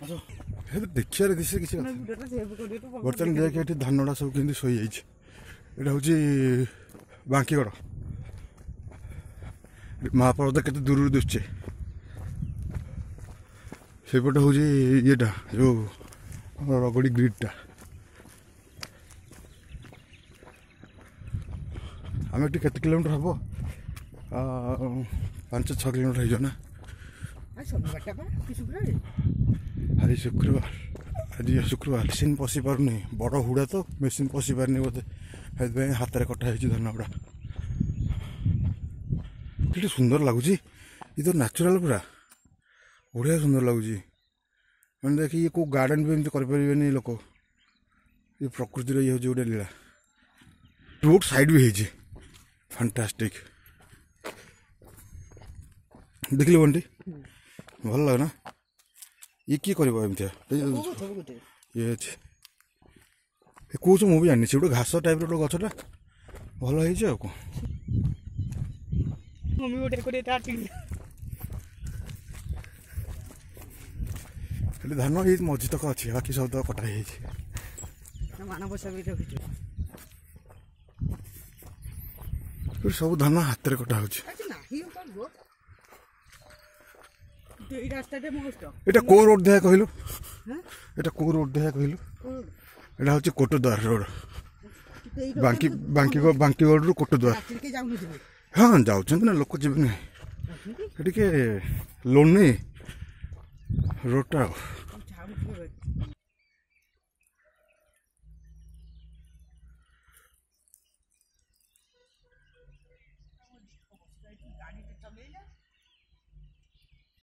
देखिए किसी किसी बर्तमान देख ये धानटा सब केमती शोई जाइए यहाँ हूँ बांकीगढ़ महापर्वत केते दूर दिशे सेपटे हूँ येटा जो रगड़ी ग्रिडटा आम ये केते किलोमीटर हम 5-6 किलोमीटर हो ना आज शुक्रवार मेसीन पशि पारनी बड़ हुड़ा तो मेसीन पशि पारनी बोधे हाथ में कटा धान गुड़ा कि सुंदर लगुच ये तो नेचुरल पूरा बढ़िया सुंदर लगुच मैंने देखिए ये कौ गार्डन भी एमती करें लोक ये प्रकृति ये हूँ गोटे लीला रोड साइड भी है फैंटास्टिक देखिए बंटी भल लगे ना ये किए कर ये कौच मुझे जानी गोटे घास टाइप रोटे गछटा भल हो खाली धान ये मझी तक अच्छी बाकी सब तो कटा सब धान हाथ में कटा हो এটা কো রোড দেখা কহিলু এটা কো রোড দেখা কহিলু এটা হচ্ছে কোটদ্বার রোড বাঙ্কিগড় রু কোটদ্বার হ্যাঁ যাচ্ছেন না লোক যাবে না এটিকে লোনে রোডটা